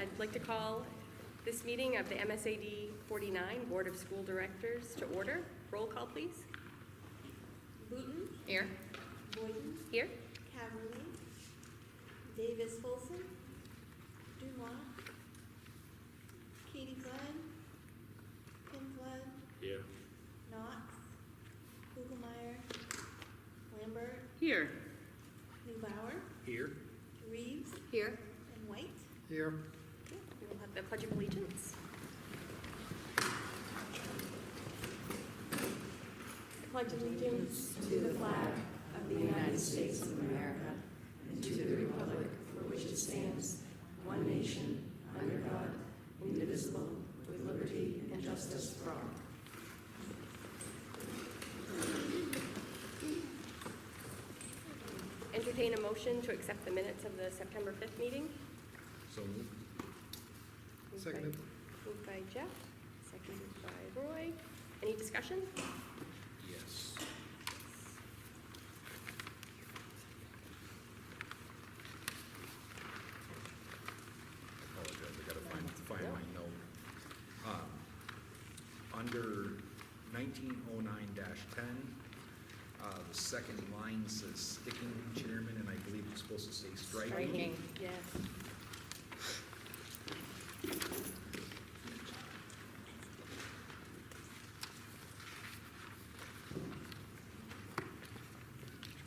I'd like to call this meeting of the M.S.A.D 49 Board of School Directors to order. Roll call, please. Booton, Here. Boyden, Here. Caverly, Davis Folsom, Dumois, Katie Flood, Kim Flood, Here. Knox, Kugelmeyer, Lambert, Here. Neubauer, Here. Reeves, Here. and White. Here. Okay, we'll have the Pledge of Allegiance. I pledge allegiance to the flag of the United States of America and to the republic for which it stands, one nation, under God, indivisible, with liberty and justice for all. entertain a motion to accept the minutes of the September 5th meeting. So moved. Moved by- Seconded. Moved by Jeff, seconded by Roy. Any discussion? Yes. I apologize, I gotta find No. my note. Under 1909-10, the second line says sticking chairman, and I believe it's supposed to say striking. Yes.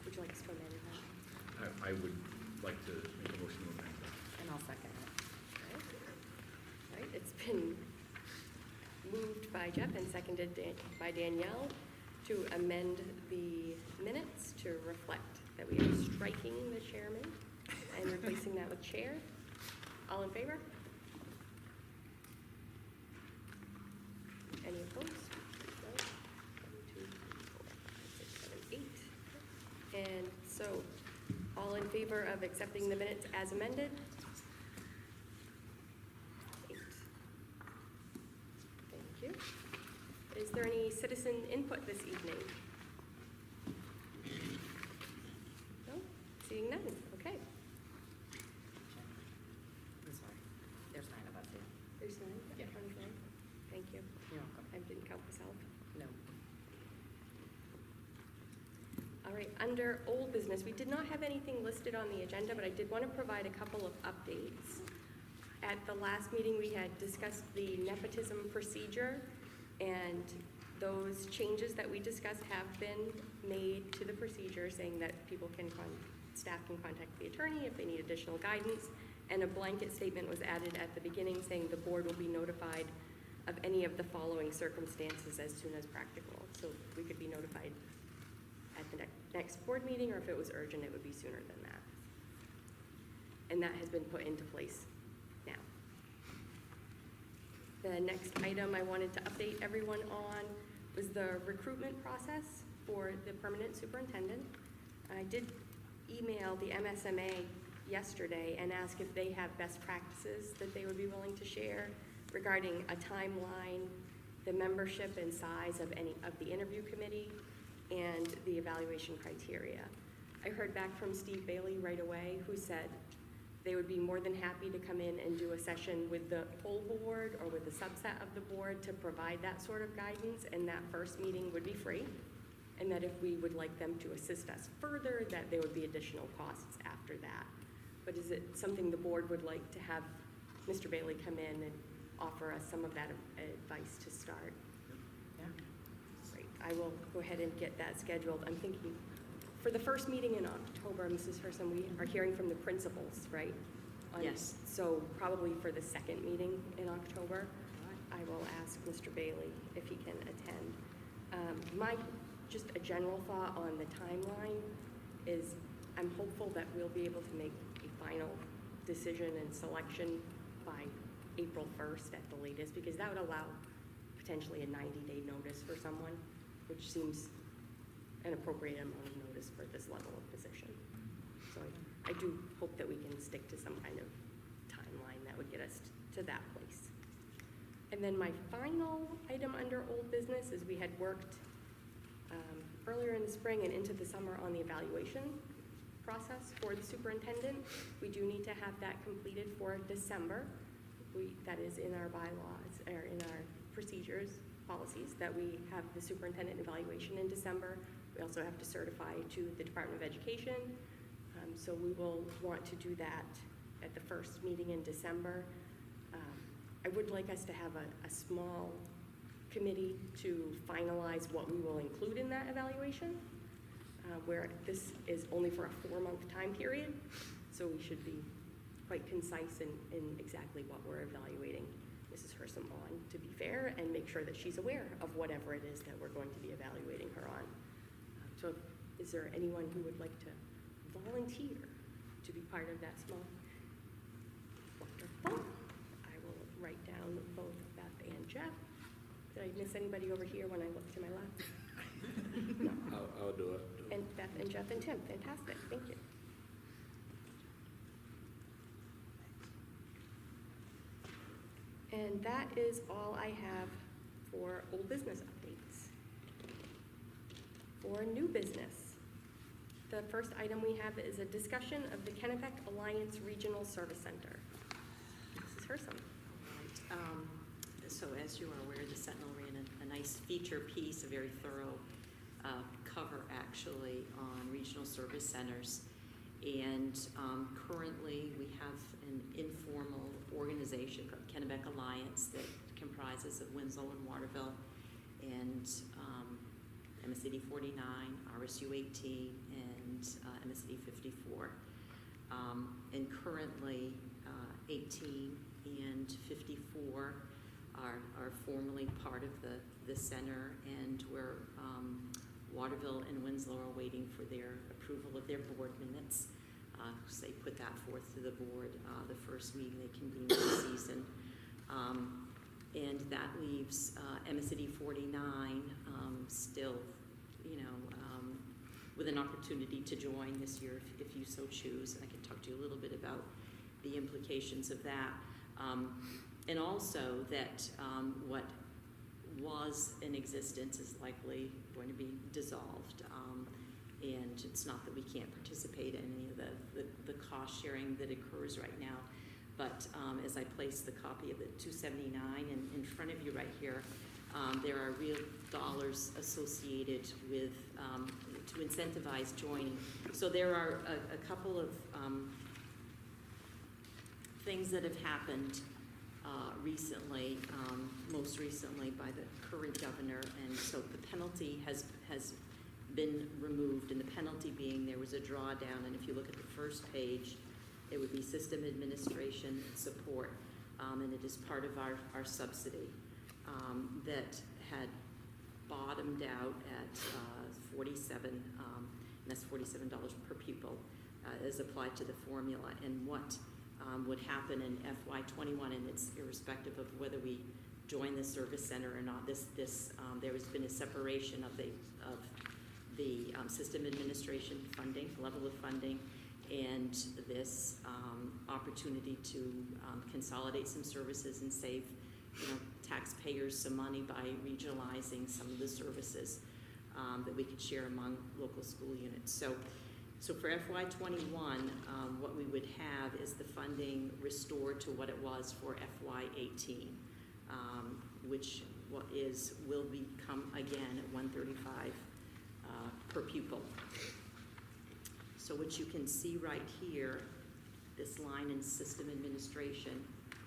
Would you like us to amend that? I would like to make a motion to amend that. And I'll second it. Right, it's been moved by Jeff and seconded by Danielle to amend the minutes to reflect that we are striking the chairman and replacing that with chair. All in favor? Any opposed? No? 1, 2, 3, 4, 5, 6, 7, 8. And so, all in favor of accepting the minutes as amended? 8. Thank you. Is there any citizen input this evening? No? Seeing none, okay. I'm sorry. There's 9 of us here. There's none? Yeah. Okay. Thank you. You're welcome. I didn't count myself. No. All right, under old business, we did not have anything listed on the agenda, but I did want to provide a couple of updates. At the last meeting, we had discussed the nepotism procedure, and those changes that we discussed have been made to the procedure, saying that staff can contact the attorney if they need additional guidance, and a blanket statement was added at the beginning saying the board will be notified of any of the following circumstances as soon as practical. So we could be notified at the next board meeting, or if it was urgent, it would be sooner than that. And that has been put into place now. The next item I wanted to update everyone on was the recruitment process for the permanent superintendent. I did email the MSMA yesterday and ask if they have best practices that they would be willing to share regarding a timeline, the membership and size of any of the interview committee, and the evaluation criteria. I heard back from Steve Bailey right away, who said they would be more than happy to come in and do a session with the whole board or with a subset of the board to provide that sort of guidance, and that first meeting would be free, and that if we would like them to assist us further, that there would be additional costs after that. But is it something the board would like to have Mr. Bailey come in and offer us some of that advice to start? Yeah. Great. I will go ahead and get that scheduled. I'm thinking, for the first meeting in October, Mrs. Herson, we are hearing from the principals, right? Yes. So probably for the second meeting in October, I will ask Mr. Bailey if he can attend. Just a general thought on the timeline is I'm hopeful that we'll be able to make a final decision and selection by April 1st at the latest, because that would allow potentially a 90-day notice for someone, which seems an appropriate amount of notice for this level of position. So I do hope that we can stick to some kind of timeline that would get us to that place. And then my final item under old business is we had worked earlier in the spring and into the summer on the evaluation process for the superintendent. We do need to have that completed for December. that is in our bylaws, or in our procedures, policies, that we have the superintendent evaluation in December. We also have to certify to the Department of Education. So we will want to do that at the first meeting in December. I would like us to have a small committee to finalize what we will include in that evaluation, where this is only for a 4-month time period. So we should be quite concise in exactly what we're evaluating Mrs. Hersom on, to be fair, and make sure that she's aware of whatever it is that we're going to be evaluating her on. So is there anyone who would like to volunteer to be part of that small? Wonderful. I will write down both Beth and Jeff. Did I miss anybody over here when I looked to my left? No. I'll do it. And Beth and Jeff and Tim, fantastic, thank you. And that is all I have for old business updates. For new business, the first item we have is a discussion of the Kennebec Alliance Regional Service Center. Mrs. Hersom. So as you are aware, the Sentinel ran a nice feature piece, a very thorough cover actually on regional service centers. And currently we have an informal organization called Kennebec Alliance that comprises of Winslow and Waterville and M.S.A.D 49, RSU 18, and M.S.A.D 54. And currently 18 and 54 are formally part of the center, and where Waterville and Winslow are waiting for their approval of their board minutes. So they put that forth to the board the first meeting they convened this season. And that leaves M.S.A.D 49 still, with an opportunity to join this year if you so choose. And I can talk to you a little bit about the implications of that. And also that what was in existence is likely going to be dissolved. And it's not that we can't participate in any of the cost sharing that occurs right now. But as I place the copy of the 279 in front of you right here, there are real dollars associated with to incentivize joining. So there are a couple of things that have happened recently, most recently by the current governor, and so the penalty has been removed, and the penalty being there was a drawdown, and if you look at the first page, it would be system administration support, and it is part of our subsidy that had bottomed out at 47, and that's $47 per pupil as applied to the formula. And what would happen in FY21, and it's irrespective of whether we join the service center or not, there has been a separation of the system administration funding, level of funding, and this opportunity to consolidate some services and save taxpayers some money by regionalizing some of the services that we could share among local school units. So for FY21, what we would have is the funding restored to what it was for FY18, which will become again at $135 per pupil. So what you can see right here, this line in system administration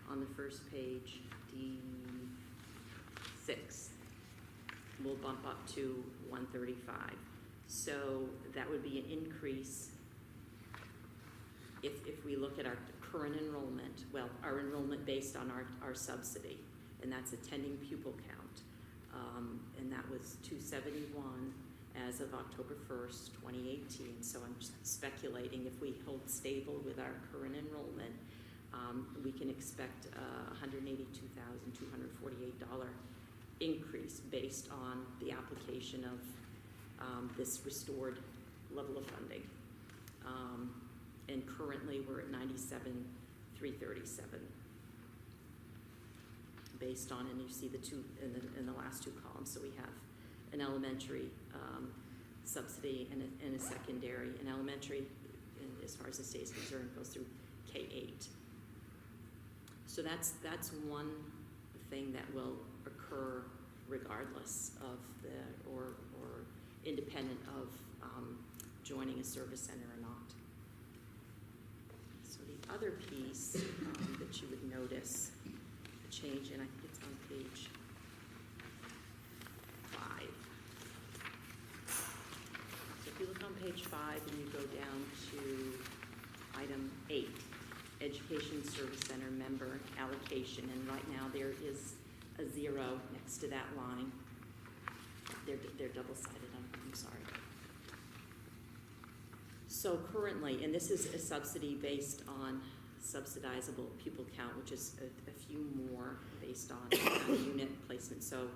on the first page, D6, will bump up to 135. So that would be an increase if we look at our current enrollment, well, our enrollment based on our subsidy, and that's attending pupil count. And that was 271 as of October 1st, 2018. So I'm just speculating if we hold stable with our current enrollment, we can expect a $182,248 increase based on the application of this restored level of funding. And currently we're at $97,337 based on, and you see the two in the last two columns. So we have an elementary subsidy and a secondary. An elementary, as far as the state is concerned, goes through K-8. So that's one thing that will occur regardless of or independent of joining a service center or not. So the other piece that you would notice a change in, I think it's on page 5. So if you look on page 5 and you go down to item 8, Education Service Center member allocation, and right now there is a 0 next to that line. They're double-sided, I'm sorry. So currently, and this is a subsidy based on subsidizable pupil count, which is a few more based on unit placement. So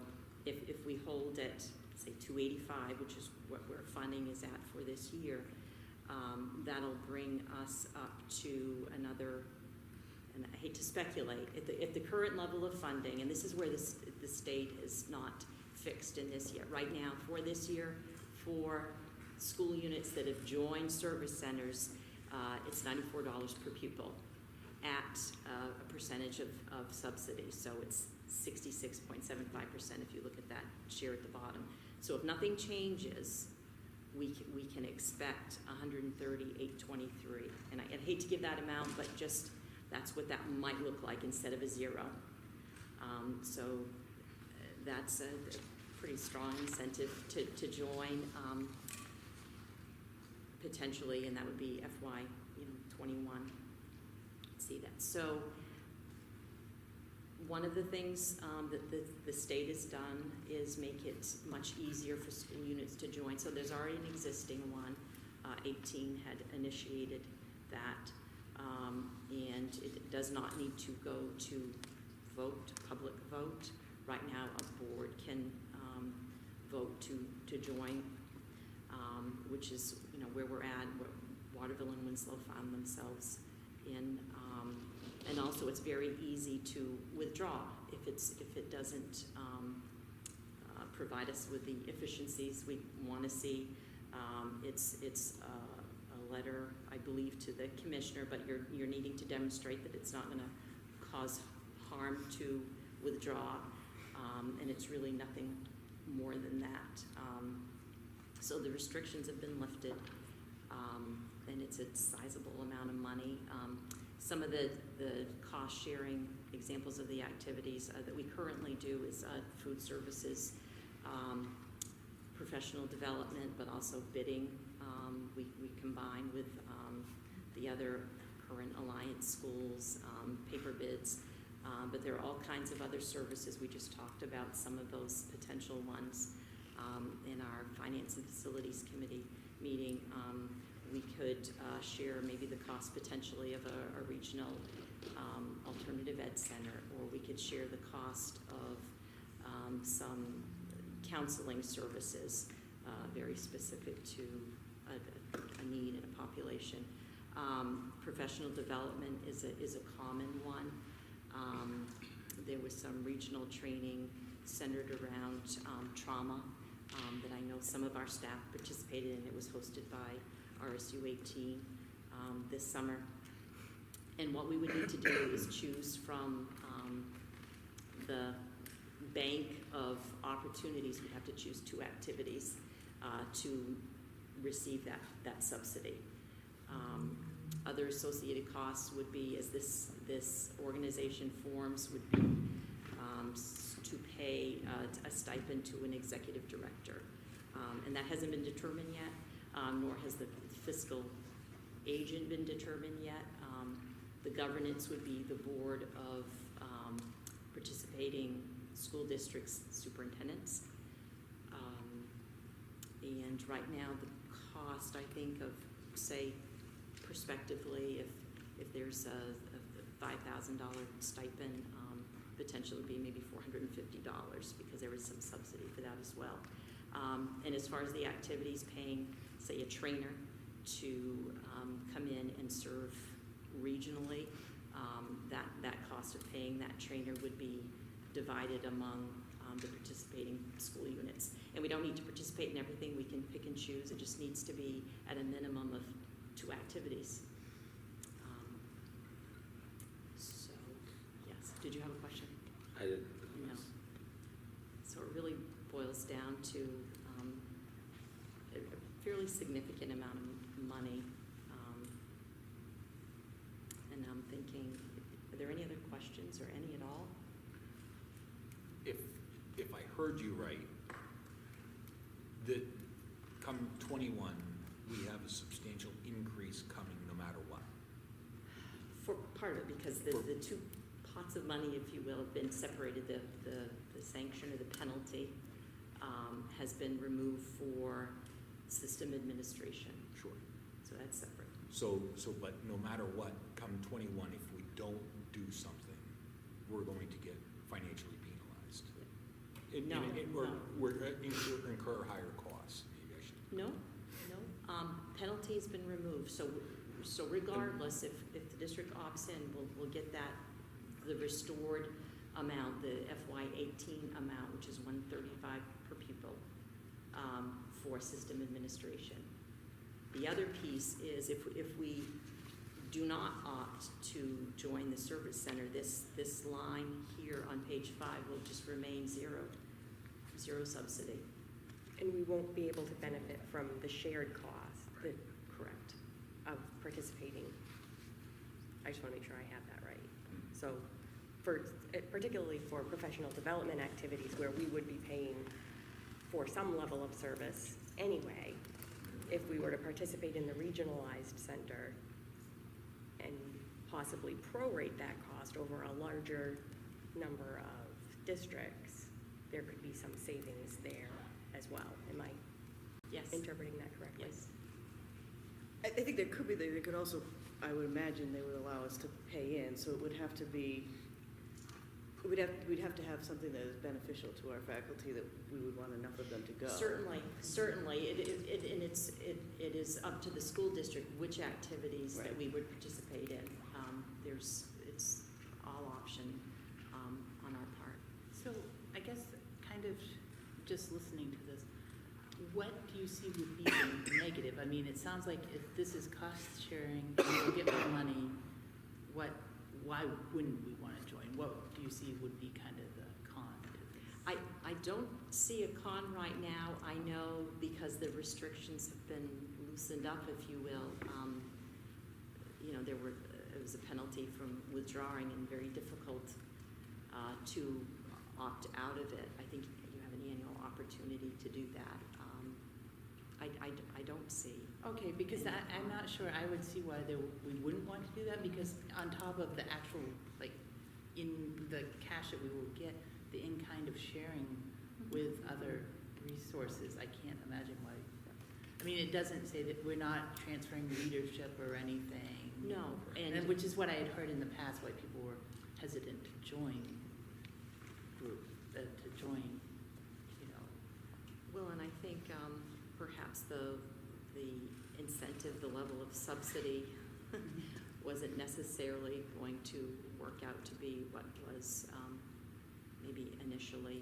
if we hold at, say, 285, which is what our funding is at for this year, that'll bring us up to another, and I hate to speculate, at the current level of funding, and this is where the state is not fixed in this yet. Right now, for this year, for school units that have joined service centers, it's $94 per pupil at a percentage of subsidy. So it's 66.75% if you look at that share at the bottom. So if nothing changes, we can expect 130,823. And I hate to give that amount, but just that's what that might look like instead of a 0. So that's a pretty strong incentive to join potentially, and that would be FY 21. See that. So one of the things that the state has done is make it much easier for school units to join. So there's already an existing one. 18 had initiated that, and it does not need to go to public vote. Right now, a board can vote to join, which is where we're at, what Waterville and Winslow found themselves in. And also, it's very easy to withdraw if it doesn't provide us with the efficiencies we want to see. It's a letter, I believe, to the commissioner, but you're needing to demonstrate that it's not going to cause harm to withdraw, and it's really nothing more than that. So the restrictions have been lifted, and it's a sizable amount of money. Some of the cost-sharing examples of the activities that we currently do is food services, professional development, but also bidding. We combine with the other current alliance schools, paper bids, but there are all kinds of other services. We just talked about some of those potential ones in our Finance and Facilities Committee meeting. We could share maybe the cost potentially of a regional alternative ed center, or we could share the cost of some counseling services very specific to a need in a population. Professional development is a common one. There was some regional training centered around trauma that I know some of our staff participated in. It was hosted by RSU 18 this summer. And what we would need to do is choose from the bank of opportunities. We'd have to choose 2 activities to receive that subsidy. Other associated costs would be, as this organization forms, would be to pay a stipend to an executive director. And that hasn't been determined yet, nor has the fiscal agent been determined yet. The governance would be the board of participating school districts superintendents. And right now the cost, I think, of, say, prospectively, if there's a $5,000 stipend, potentially would be maybe $450 because there is some subsidy for that as well. And as far as the activities, paying, say, a trainer to come in and serve regionally, that cost of paying that trainer would be divided among the participating school units. And we don't need to participate in everything. We can pick and choose. It just needs to be at a minimum of 2 activities. So, yeah, Did you have a question? I didn't. No. So it really boils down to a fairly significant amount of money. And I'm thinking, are there any other questions or any at all? If I heard you right, that come 21, we have a substantial increase coming no matter what. For part of it, because the two pots of money, if you will, have been separated. The sanction or the penalty has been removed for system administration. Sure. So that's separate. But no matter what, come 21, if we don't do something, we're going to get financially penalized. No, no. We're incur higher costs, maybe I should. No. Penalty's been removed, so regardless, if the district opts in, we'll get the restored amount, the FY18 amount, which is $135 per pupil, for system administration. The other piece is if we do not opt to join the service center, this line here on page 5 will just remain zero subsidy. And we won't be able to benefit from the shared cost Correct. of participating. I just want to make sure I have that right. Mm-hmm. So particularly for professional development activities where we would be paying for some level of service anyway, if we were to participate in the regionalized center and possibly prorate that cost over a larger number of districts, there could be some savings there as well. Am I Yes. interpreting that correctly? Yes. I think there could be, they could also, I would imagine they would allow us to pay in, so it would have to be, we'd have to have something that is beneficial to our faculty, that we would want enough of them to go. Certainly. It is up to the school district which activities that Right. we would participate in. It's all option on our part. So I guess kind of just listening to this, what do you see would be the negative? I mean, it sounds like if this is cost sharing, we'll get more money, why wouldn't we want to join? What do you see would be kind of the con to this? I don't see a con right now. I know because the restrictions have been loosened up, if you will. It was a penalty from withdrawing and very difficult to opt out of it. I think you have an annual opportunity to do that. I don't see. Okay, because I'm not sure I would see why we wouldn't want to do that, because on top of the actual, like, in the cash that we will get, the in-kind of sharing with other resources, I can't imagine why. I mean, it doesn't say that we're not transferring leadership or anything. No, And which is what I had heard in the past, why people were hesitant to join Well, and I think perhaps the incentive, the level of subsidy wasn't necessarily going to work out to be what was maybe initially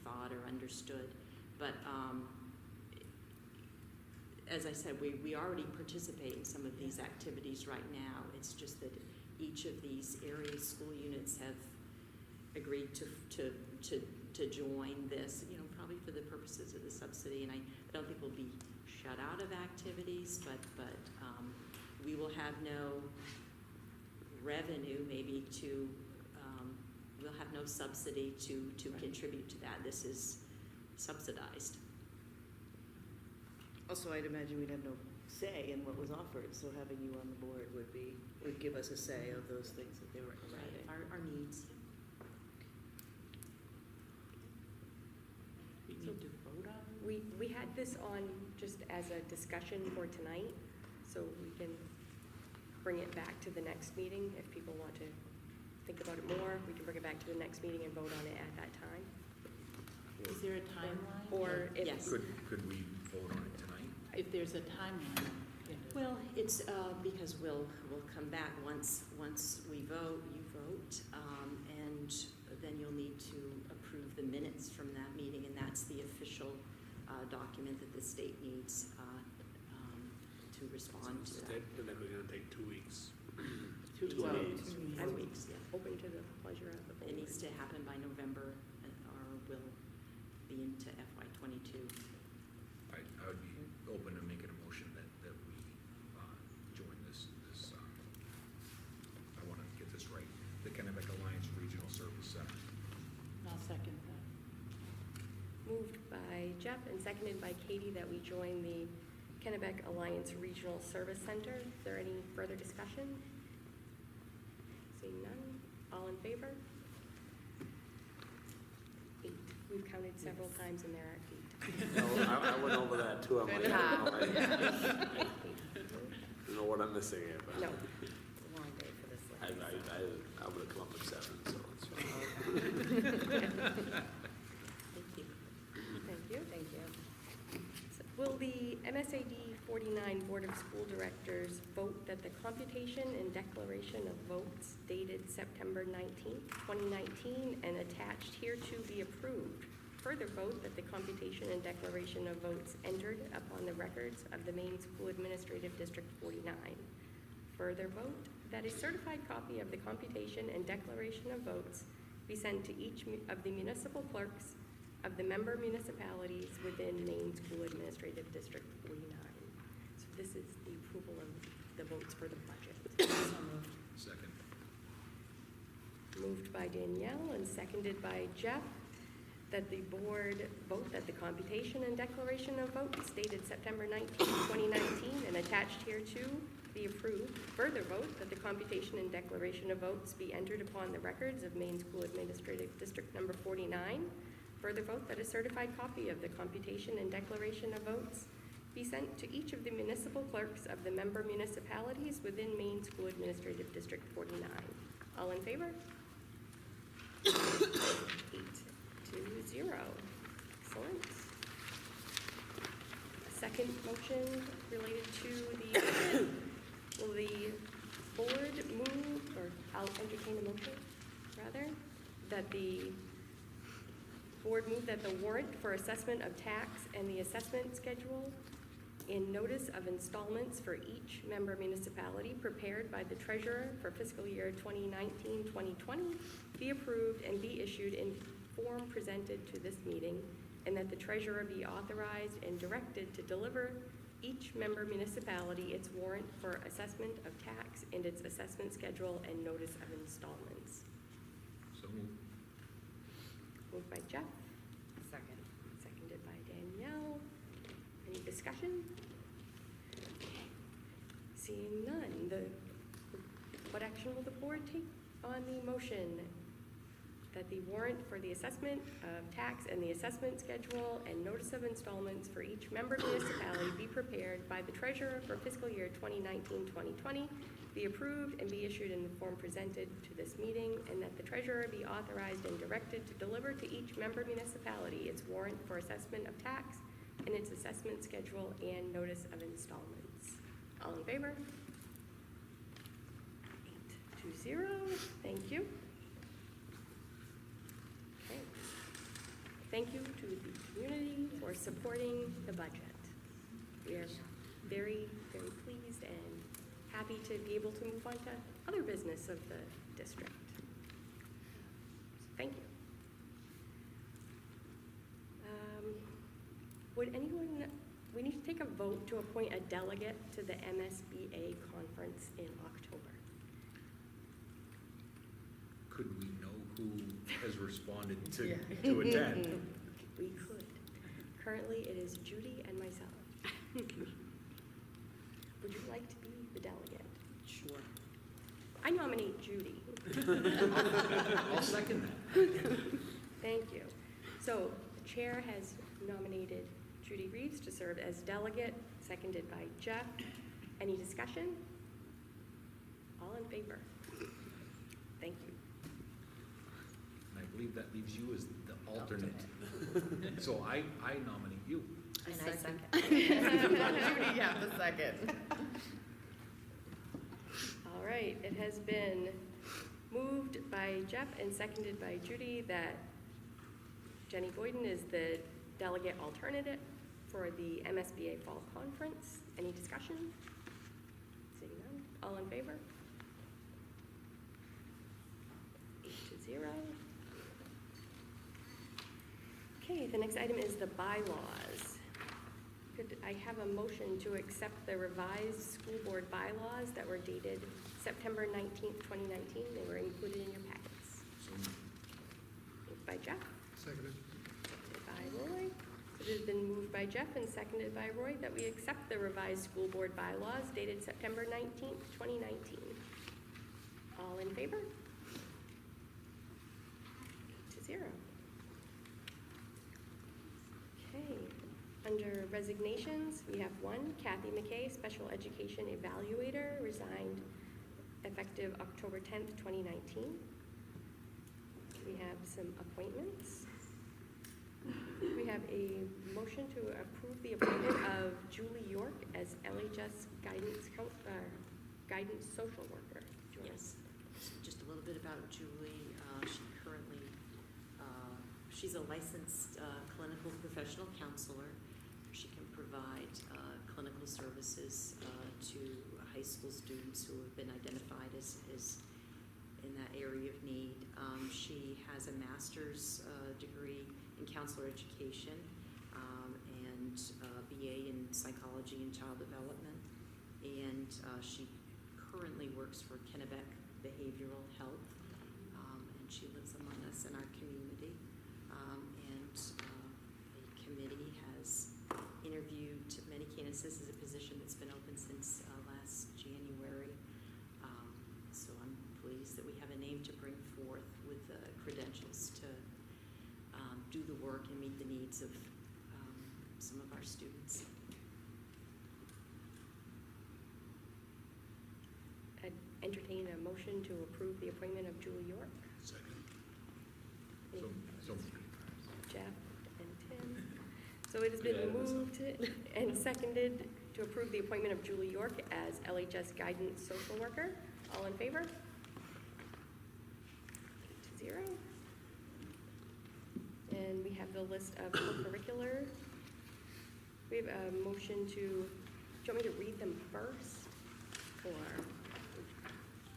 thought or understood. But as I said, we already participate in some of these activities right now. It's just that each of these area school units have agreed to join this, probably for the purposes of the subsidy. And I don't think we'll be shut out of activities, but we will have no revenue maybe we'll have no subsidy to contribute to that. This is subsidized. Also, I'd imagine we'd have no say in what was offered, so having you on the board would give us a say of those things that they were providing. Our needs. We need to vote on it? We had this on just as a discussion for tonight, so we can bring it back to the next meeting. If people want to think about it more, we can bring it back to the next meeting and vote on it at that time. Is there a timeline? Or if, Yes. Could we vote on it tonight? If there's a timeline. Well, it's because we'll come back once we vote, you vote, and then you'll need to approve the minutes from that meeting, and that's the official document that the state needs to respond to that. They're going to take 2 weeks. 2 2 well, meetings. 2 meetings. 4 weeks, yeah. Open to the pleasure of the board. It needs to happen by November, or will be into FY '22. I would be open to making a motion that we join this, I want to get this right, the Kennebec Alliance Regional Service Center. I'll second that. Moved by Jeff and seconded by Katie that we join the Kennebec Alliance Regional Service Center. Is there any further discussion? Seeing none, all in favor? 8. We've counted several times and there are 8. No, I went over that too. I'm like, Wow. I don't know what I'm missing here, but No. It's a long day for this. I'm gonna come up with 7, so it's fine. Thank you. Thank you. Thank you. So will the M.S.A.D 49 Board of School Directors vote that the computation and declaration of votes dated September 19th, 2019, and attached hereto be approved? Further vote that the computation and declaration of votes entered upon the records of the Maine School Administrative District 49. Further vote that a certified copy of the computation and declaration of votes be sent to each of the municipal clerks of the member municipalities within Maine School Administrative District 49. So this is the approval of the votes for the budget. So moved. Second. Moved by Danielle and seconded by Jeff, that the board vote that the computation and declaration of votes dated September 19, 2019, and attached hereto be approved. Further vote that the computation and declaration of votes be entered upon the records of Maine School Administrative District number 49. Further vote that a certified copy of the computation and declaration of votes be sent to each of the municipal clerks of the member municipalities within Maine School Administrative District 49. All in favor? 8-0. Excellent. A second motion related to the, will the board move, or I'll entertain a motion, rather, that the board move that the warrant for assessment of tax and the assessment schedule in notice of installments for each member municipality prepared by the treasurer for fiscal year 2019-2020 be approved and be issued in form presented to this meeting, and that the treasurer be authorized and directed to deliver each member municipality its warrant for assessment of tax and its assessment schedule and notice of installments. So moved. Moved by Jeff, Second. seconded by Danielle. Any discussion? Seeing none, what action will the board take on the motion that the warrant for the assessment of tax and the assessment schedule and notice of installments for each member municipality be prepared by the treasurer for fiscal year 2019-2020, be approved and be issued in the form presented to this meeting, and that the treasurer be authorized and directed to deliver to each member municipality its warrant for assessment of tax and its assessment schedule and notice of installments. All in favor? 8-0. Thank you. Okay. Thank you to the community for supporting the budget. We are very, very pleased and happy to be able to move on to other business of the district. Thank you. Would anyone, we need to take a vote to appoint a delegate to the M.S.A.D conference in October. Could we know who has responded to attend? We could. Currently, it is Judy and myself. Would you like to be the delegate? Sure. I nominate Judy. I'll second that. Thank you. So the chair has nominated Judy Reeves to serve as delegate, seconded by Jeff. Any discussion? All in favor? Thank you. And I believe that leaves you as the alternate. So I nominate you. And I second. Judy, yeah, the second. All right, it has been moved by Jeff and seconded by Judy that Jenny Boyden is the delegate alternative for the MSBA Fall Conference. Any discussion? Seeing none, all in favor? the next item is the bylaws. Could I have a motion to accept the revised school board bylaws that were dated September 19th, 2019? They were included in your packets. So Moved by Jeff, Seconded. seconded by Roy. So it has been moved by Jeff and seconded by Roy that we accept the revised school board bylaws dated September 19th, 2019. All in favor? 8-0. Okay, under resignations, we have one, Kathy McKay, Special Education Evaluator, resigned effective October 10th, 2019. We have some appointments. We have a motion to approve the appointment of Julie York as LHS guidance social worker. Do you wanna- Yes. So just a little bit about Julie. She currently, she's a licensed clinical professional counselor. She can provide clinical services to high school students who have been identified as in that area of need. She has a master's degree in counselor education and BA in psychology and child development. And she currently works for Kennebec Behavioral Health, and she lives among us in our community. And the committee has interviewed many candidates. This is a position that's been open since last January. So I'm pleased that we have a name to bring forth with the credentials to do the work and meet the needs of some of our students. I'd entertain a motion to approve the appointment of Julie York. second. So, Jeff and Tim. So it has been Good. moved and seconded to approve the appointment of Julie York as LHS guidance social worker. All in favor? 8-0. And we have the list of co-curricular. We have a motion to, do you want me to read them first? Or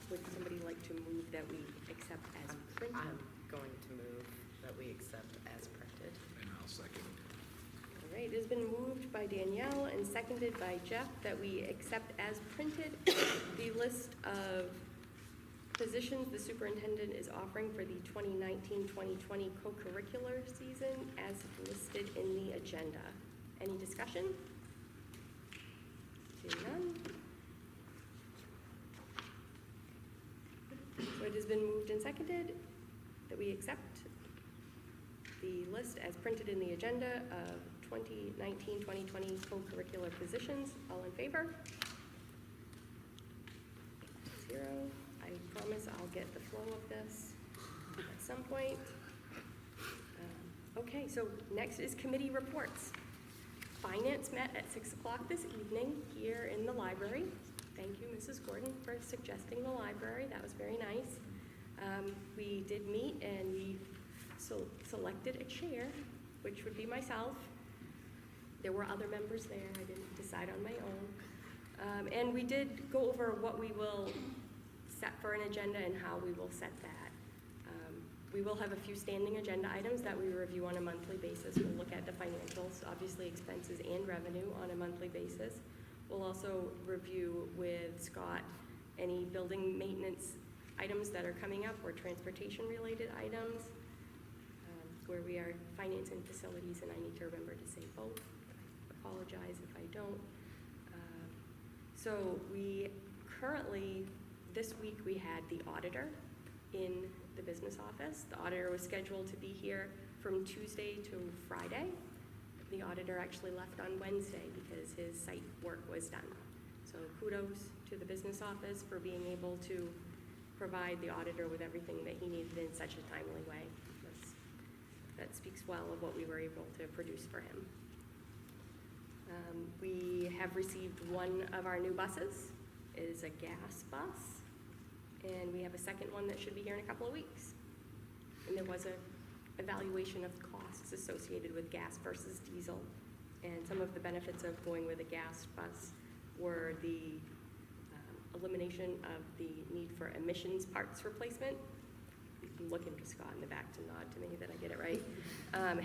would somebody like to move that we accept as printed? I'm going to move that we accept as printed. And I'll second. All right, it has been moved by Danielle and seconded by Jeff that we accept as printed the list of positions the superintendent is offering for the 2019-2020 co-curricular season as listed in the agenda. Any discussion? Seeing none. So it has been moved and seconded that we accept the list as printed in the agenda of 2019-2020 co-curricular positions. All in favor? 0. I promise I'll get the flow of this at some point. Okay, so next is committee reports. Finance met at 6 o'clock this evening here in the library. Thank you, Mrs. Gordon, for suggesting the library. That was very nice. We did meet and we selected a chair, which would be myself. There were other members there. I didn't decide on my own. And we did go over what we will set for an agenda and how we will set that. We will have a few standing agenda items that we review on a monthly basis. We'll look at the financials, obviously expenses and revenue on a monthly basis. We'll also review with Scott any building maintenance items that are coming up or transportation-related items, where we are financing facilities, and I need to remember to say both. I apologize if I don't. So we currently, this week we had the auditor in the business office. The auditor was scheduled to be here from Tuesday to Friday. The auditor actually left on Wednesday because his site work was done. So kudos to the business office for being able to provide the auditor with everything that he needed in such a timely way. That speaks well of what we were able to produce for him. We have received one of our new buses. It is a gas bus, and we have a second one that should be here in a couple of weeks. And there was a evaluation of costs associated with gas versus diesel, and some of the benefits of going with a gas bus were the elimination of the need for emissions parts replacement. I'm looking to Scott in the back to nod to me that I get it right.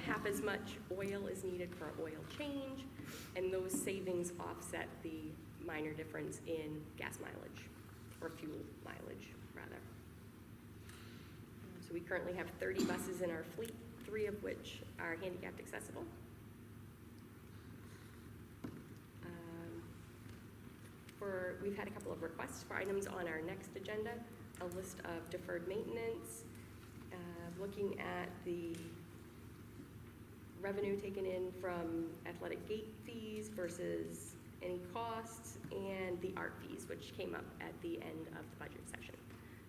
Half as much oil is needed for oil change, and those savings offset the minor difference in gas mileage, or fuel mileage, rather. So we currently have 30 buses in our fleet, 3 of which are handicapped accessible. We've had a couple of requests for items on our next agenda, a list of deferred maintenance, looking at the revenue taken in from athletic gate fees versus any costs, and the art fees, which came up at the end of the budget session.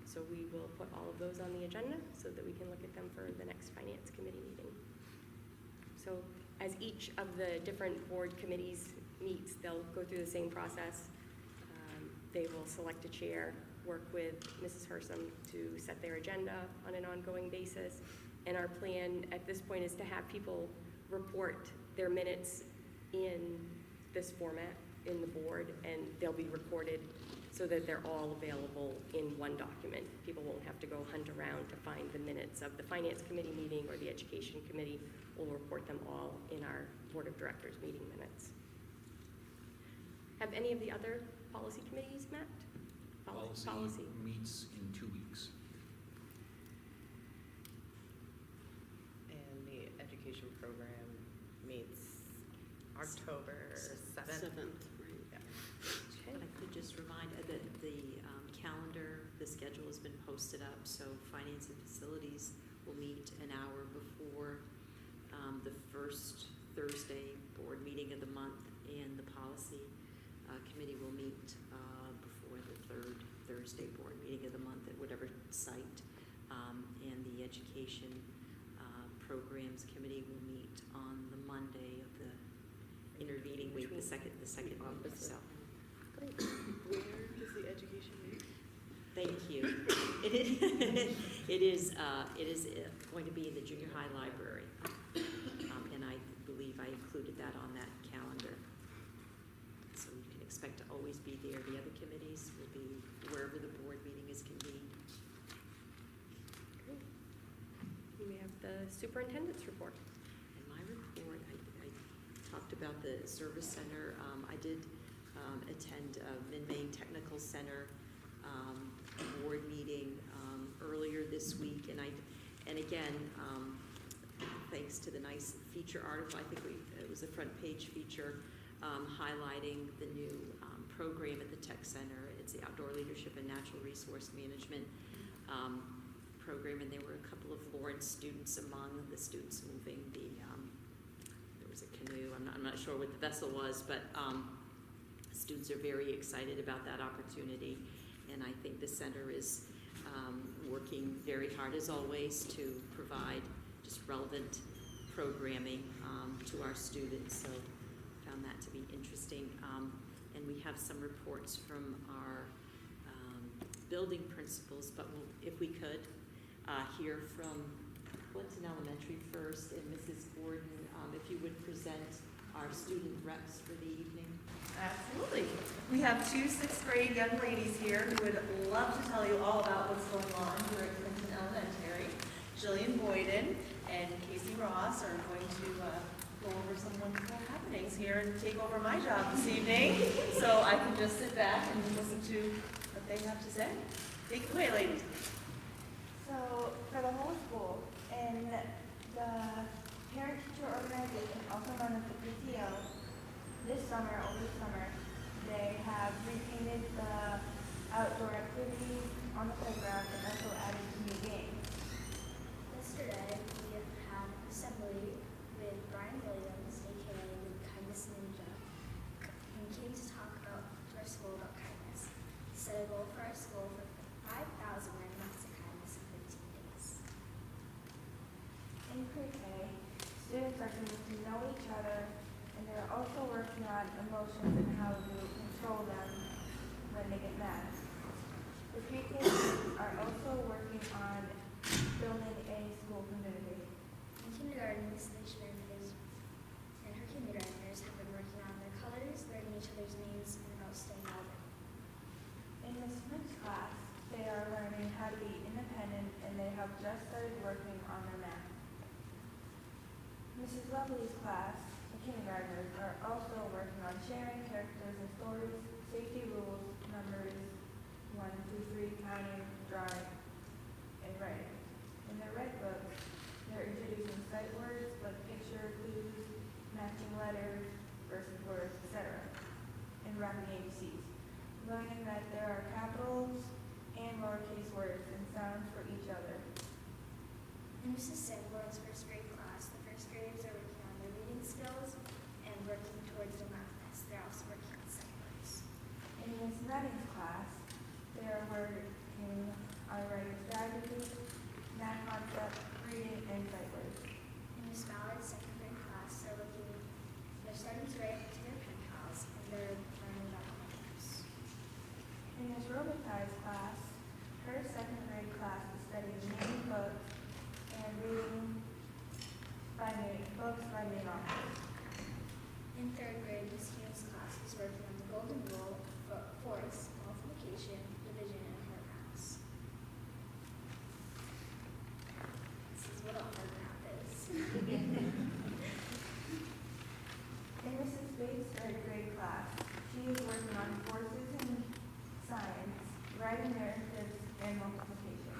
So we will put all of those on the agenda so that we can look at them for the next finance committee meeting. So as each of the different board committees meets, they'll go through the same process. They will select a chair, work with Mrs. Hersom to set their agenda on an ongoing basis. And our plan at this point is to have people report their minutes in this format in the board, and they'll be recorded so that they're all available in one document. People won't have to go hunt around to find the minutes of the finance committee meeting or the education committee. We'll report them all in our board of directors meeting minutes. Have any of the other policy committees met? Policy meets in 2 weeks. And the education program meets October 7th. Yeah. Okay. And I could just remind that the calendar, the schedule has been posted up, so finance and facilities will meet an hour before the first Thursday board meeting of the month, and the policy committee will meet before the third Thursday board meeting of the month at whatever site. And the education programs committee will meet on the Monday of the intervening week, the second week. So, Great. Where does the education meet? thank you. It is going to be in the junior high library, and I believe I included that on that calendar. So you can expect to always be there. The other committees will be wherever the board meeting is convened. Great. We have the superintendent's report. In my report, I talked about the service center. I did attend Min-Maine Technical Center board meeting earlier this week, and again, thanks to the nice feature article, I think it was a front page feature highlighting the new program at the Tech Center. It's the Outdoor Leadership and Natural Resource Management program, and there were a couple of Lawrence students among the students moving the, there was a canoe, I'm not sure what the vessel was, but students are very excited about that opportunity, and I think the center is working very hard, as always, to provide just relevant programming to our students, so found that to be interesting. And we have some reports from our building principals, but if we could hear from Clinton Elementary first, and Mrs. Gordon, if you would present our student reps for the evening. Absolutely. We have 2 6th grade young ladies here who would love to tell you all about what's going on here at Clinton Elementary. Jillian Boyden and Casey Ross are going to go over some wonderful happenings here and take over my job this evening. So I can just sit back and listen to what they have to say. Take it away, ladies. So, for the whole school, in the parent-teacher organization, also known as the PTO, this summer, they have repainted the outdoor activities on the playground and also added new games. Yesterday, we had an assembly with Brian Williams, aka the Kindness Ninja, and came to talk about our school about kindness. He set a goal for our school for 5,000 acts of kindness in 15 days. In pre-K, students are getting to know each other, and they're also working on emotions and how to control them when they get mad. The pre-K students are also working on building a school community. In kindergarten, Miss Leishman and her kindergartners have been working on their colors, learning each other's names, and about staying relevant. In Miss Smith's class, they are learning how to be independent, and they have just started working on their math. Mrs. Lovely's class, the kindergartners, are also working on sharing characters and stories, safety rules, numbers, 1 through 3, counting, drawing, and writing. In their red books, they're introducing sight words like picture, clues, matching letters, versus words, etc., and wrapping ABCs, learning that there are capitals and lowercase words and sounds for each other. In Mrs. Sanborn's first grade class, the first graders are working on their reading skills and working towards their math test. They're also working on sight words. In Miss Redding's class, they are working on writing strategy, math concept, reading, and sight words. In Miss Ballard's second grade class, they're starting to write to their pen pals and they're learning about poems. In Miss Robitaille's class, her second grade class is studying naming books and reading books by main authors. In third grade, Miss Hume's class is working on the golden rule, force, multiplication, division, and hard maths. This is what a hard math is. In Mrs. Bates' third grade class, she is working on forces in science, writing narratives, and multiplication.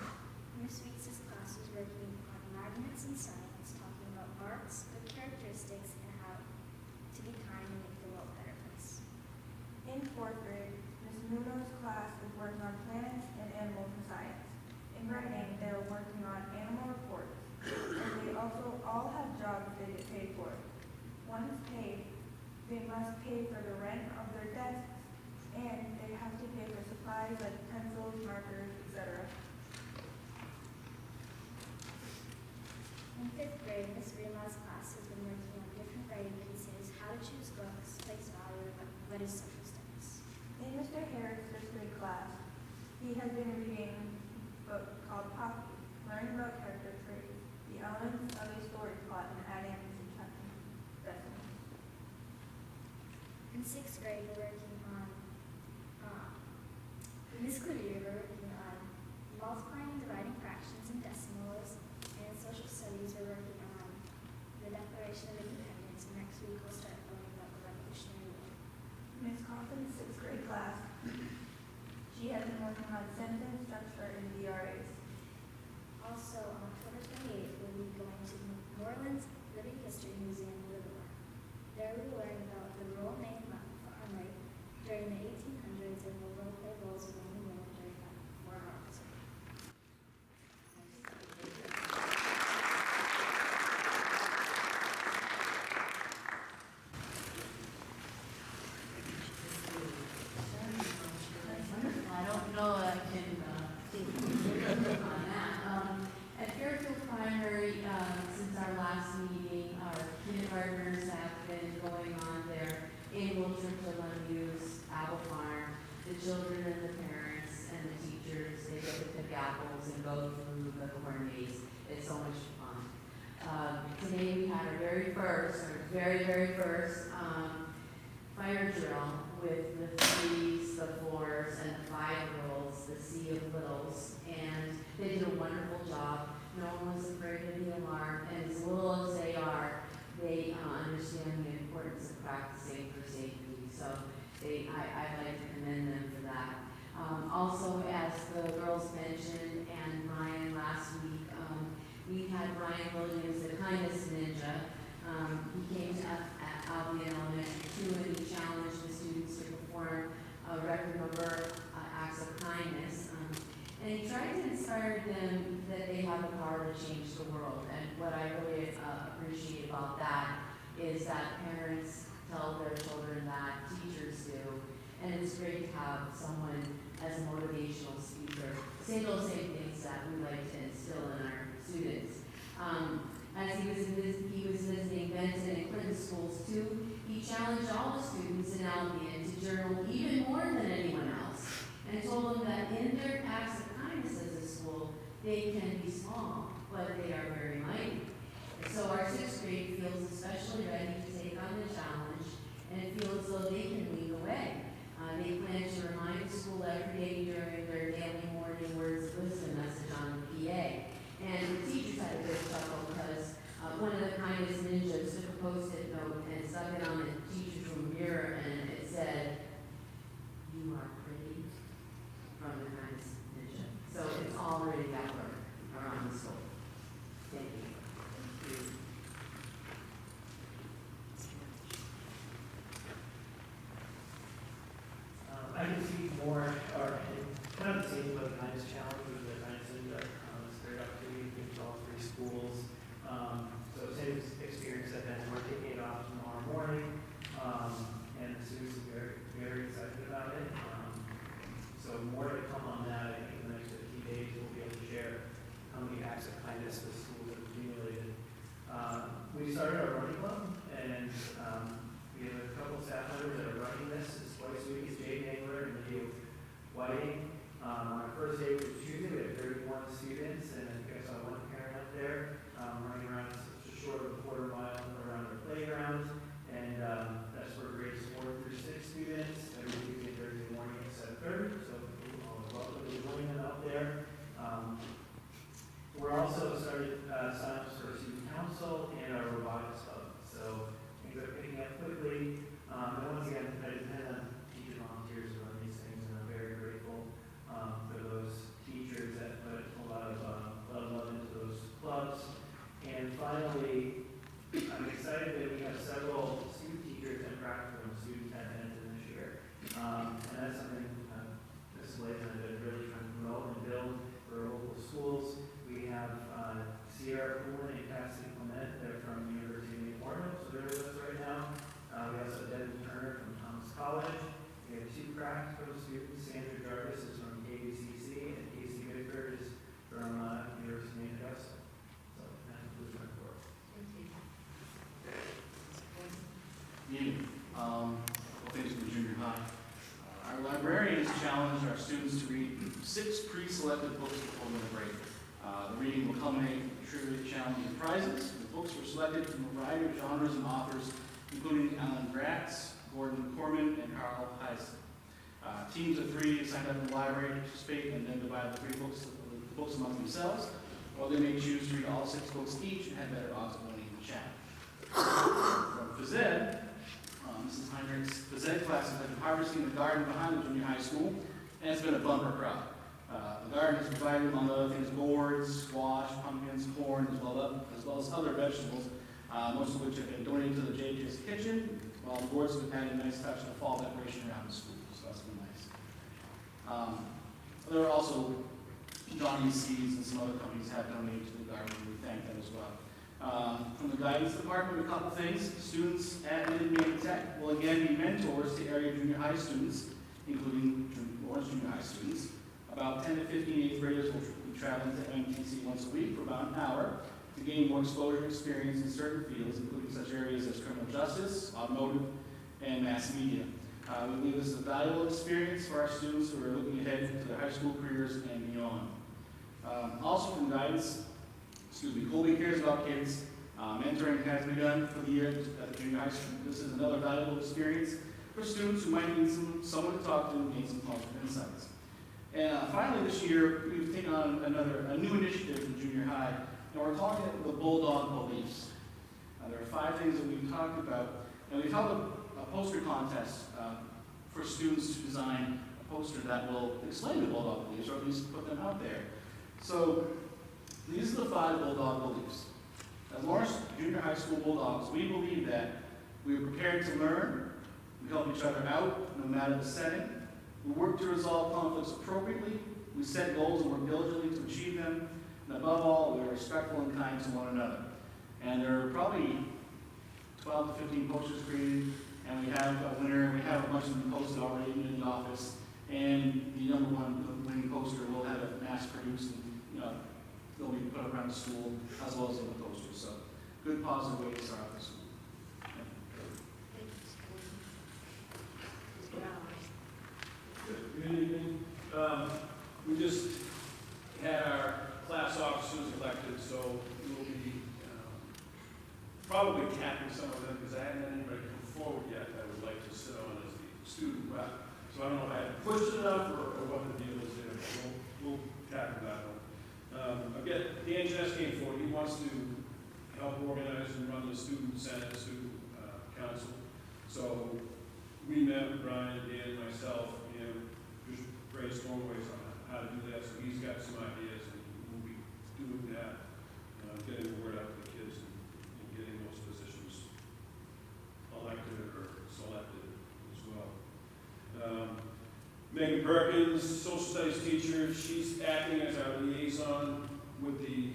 Miss Weeks' class is working on magnets and science, talking about marks, good characteristics, and how to be kind and make the world a better place. In fourth grade, Ms. Nuno's class is working on planets and animals in science. In writing, they are working on animal reports, and they also all have jobs they get paid for. Once paid, they must pay for the rent of their desks, and they have to pay for supplies like pencils, markers, etc. In fifth grade, Miss Rima's class has been working on different writing pieces, how to choose books, place value, and what is social studies. In Mr. Harris' fifth grade class, he has been reading a book called Poppy, learning about character traits, the elements of a story plot, and adding and subtracting decimals. In sixth grade, we're working on, Miss Cleary, we're working on multiplying and dividing fractions and decimals, and in social studies, we're working on the Declaration of Independence, and next week we'll start learning about the Revolutionary War. Ms. Coffin's sixth grade class, she has been working on sentence structure and DRAs. Also, on October 28th, we'll be going to the New Orleans Living History Museum in Livermore. There we will learn about the role made armory during the 1800s and will role play roles of men and women during that war officer. I don't know I can, on that. At Fairfield Primary, since our last meeting, our kindergartners have been going on their annual trip to Lundy's Apple Farm. The children and the parents and the teachers, they get to pick apples and go through the corn maze. It's so much fun. Today we had our very first fire drill with the 3s, the 4s, and the 5-year-olds, the sea of littles, and they did a wonderful job. No one was afraid of the alarm, and as little as they are, they understand the importance of practicing for safety. So I'd like to commend them for that. Also, as the girls mentioned, and Ryan last week, we had Ryan Williams, the kindness ninja. He came to Albion Elementary 2 and he challenged the students to perform a record number acts of kindness. And he tried to inspire them that they have the power to change the world. And what I really appreciate about that is that parents tell their children that, teachers do, and it's great to have someone as a motivational speaker say those same things that we like to instill in our students. As he was visiting Benton and Clinton schools too, he challenged all the students in Albion to journal even more than anyone else, and told them that in their acts of kindness as a school, they can be small, but they are very mighty. So our 6th grade feels especially ready to take on the challenge and feel as though they can lead the way. They plan to remind the school every day during their daily morning words of wisdom message on the PA. And signups for student council and our robotics hub. So things are picking up quickly. And once again, I depend on teacher volunteers to run these things, and I'm very grateful for those teachers that put a lot of love into those clubs. And finally, I'm excited that we have several student teachers and practicum students that entered this year. And that's something Ms. Blaze and I have been really trying to promote and build for our local schools. We have Sierra Poolin and Cassie Clement. They're from the University of New Orleans, so they're with us right now. We also have Devin Turner from Thomas College. We have two practicum students. Sandra Jarvis is from KVCC, and Casey Whitaker is from University of Augusta. So that concludes my report. Well, thanks for the junior high. Our librarians challenged our students to read 6 pre-selected books before the break. The reading will culminate with trivia challenge and prizes. The books were selected from a variety of genres and authors, including Alan Gratz, Gordon Corman, and Carl Heisen. Teams of 3 signed up in the library to participate and then divide the the books among themselves, while they may choose to read all 6 books each and have better odds of winning the challenge. From phys ed, Mrs. Heinrich's phys ed classes have been harvesting the garden behind the junior high school, and it's been a bumper crowd. The garden has provided, among other things, gourds, squash, pumpkins, corn, as well as other vegetables, most of which have been donated to the JJ's kitchen, while the gourds have added a nice touch of fall decoration around the school, so that's been nice. There are also Johnny's Seeds and some other companies have donated to the garden, and we thank them as well. From the guidance department, a couple things. Students at Mid-Maine Tech will again be mentors to area junior high students, including Lawrence junior high students. About 10 to 15 eighth graders will be traveling to MTC once a week for about an hour to gain more exposure and experience in certain fields, including such areas as criminal justice, automotive, and mass media. We believe this is a valuable experience for our students who are looking ahead to their high school careers and beyond. Also from guidance, Colby Cares About Kids. Mentoring has begun for the year at the junior high school. This is another valuable experience for students who might need someone to talk to and gain some positive insights. And finally this year, we've taken on a new initiative in junior high, and we're calling it the Bulldog Beliefs. There are 5 things that we've talked about, and we've held a poster contest for students to design a poster that will explain the Bulldog Beliefs, or at least put them out there. So these are the 5 Bulldog Beliefs. As Lawrence Junior High School Bulldogs, we believe that we are prepared to learn, we help each other out no matter the setting, we work to resolve conflicts appropriately, we set goals and work diligently to achieve them, and above all, we are respectful and kind to one another. And there are probably 12 to 15 posters created, and we have a winner, we have a bunch of them posted already in the office, and the number 1 winning poster will have it mass produced, and they'll be put around the school as well as in the posters. So good positive way to start out the school. Good evening. We just had our class officers elected, so we'll be probably capping some of them because I haven't had anybody come forward yet that would like to sit on as the student rep. So I don't know if I had pushed it enough or what the deal is there. We'll tackle that one. Again, Dan Jess came forward. He wants to help organize and run the student senate, student council. So we met with Brian, Dan, myself, and just brainstormed ways on how to do that. So he's got some ideas, and we'll be doing that, getting the word out to the kids and getting those positions elected or selected as well. Megan Perkins, social studies teacher, she's acting as our liaison with the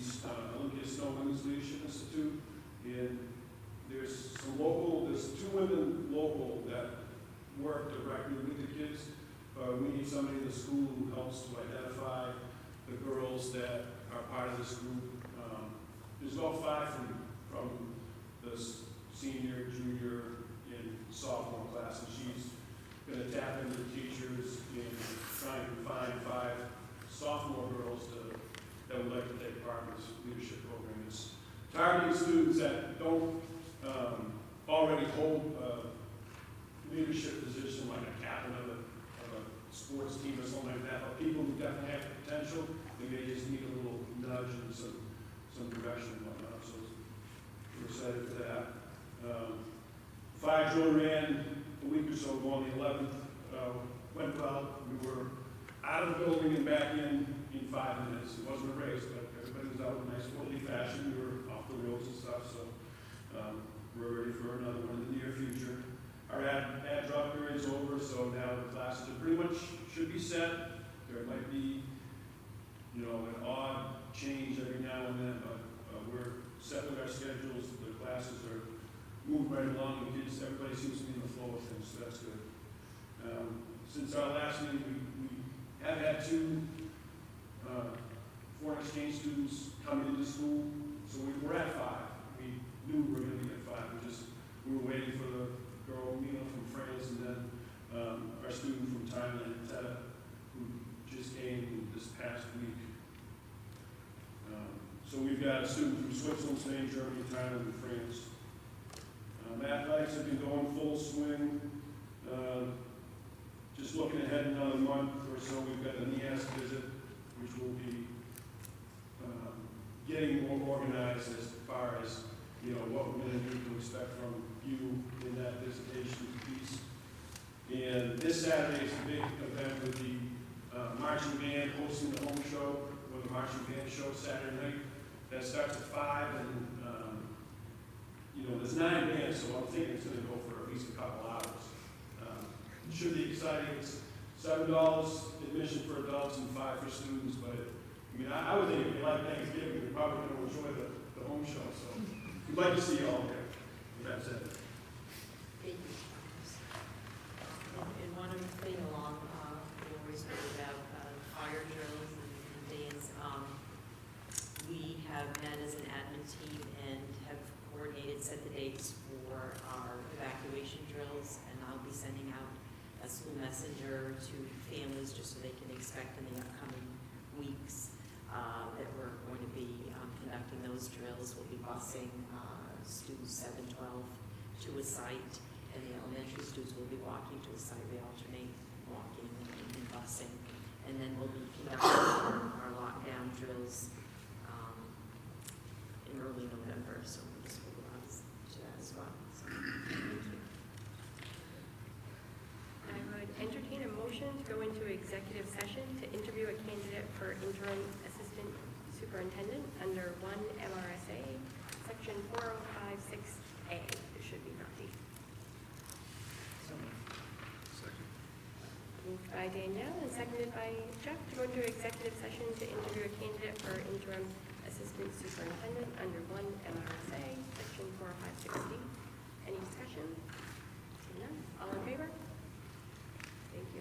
Olympia Snow Women's Leadership Institute. And there's 2 women local that work directly with the kids. We need somebody in the school who helps to identify the girls that are part of this group. There's about 5 from the senior, junior, and sophomore class, and she's going to tap into the teachers and try and find 5 sophomore girls that would like to take part in this leadership program. It's targeting students that don't already hold a leadership position, like a captain of a sports team or something like that, but people who definitely have the potential, they may just need a little nudge and some some direction and whatnot, so we're excited for that. Fire drill ran a week or so ago on the 11th, went well. We were out of the building and back in 5 minutes. It wasn't a race, but everybody was out in a nice orderly fashion. We were off the roads and stuff, so we're ready for another one in the near future. Our ad drop period is over, so now the classes are pretty much should be set. There might be, you know, an odd change every now and then, but we're set with our schedules. The classes are moving right along, and kids, everybody seems to be in the flow of things, so that's good. Since our last meeting, we have had 2 foreign exchange students coming into school, so we're at 5. We knew we were going to be at 5. We were waiting for the girl, Mina from France, and then our student from Thailand, Teta, who just came this past week. So we've got a student from Switzerland, Spain, Germany, Thailand, and France. Athletics have been going full swing. Just looking ahead another month or so, we've got an ES visit, which will be getting more organized as far as, you know, what we're going to need to expect from you in that visitation piece. And this Saturday is a big event with the marching band hosting the home show, with the marching band show Saturday night. That starts at 5, and you know, there's 9 bands, so I'm thinking it's going to go for at least a couple hours. It should be exciting. It's $7 admission for adults and $5 for students, but I mean, I would think if you like Thanksgiving, you're probably going to enjoy the home show. So we'd like to see you all there. That's it. Thank you. And one thing along, we always heard about fire drills and things. We have met as an admin team and have coordinated, set the dates for our evacuation drills, and I'll be sending out a school messenger to families just so they can expect in the upcoming weeks that we're going to be conducting those drills. We'll be busing students 7, 12 to a site, and the elementary students will be walking to a site. We alternate walking and busing, and then we'll be conducting our lockdown drills in early November, so this will go out to that as well. So, thank you. I would entertain a motion to go into executive session to interview a candidate for interim assistant superintendent under 1 M.R.S.A. section 4056A. It should be not D. Moved by Danielle and seconded by Jeff to go into executive session to interview a candidate for interim assistant superintendent under 1 M.R.S.A. section 4056D. Any discussion? Seeing none. All in favor? Thank you.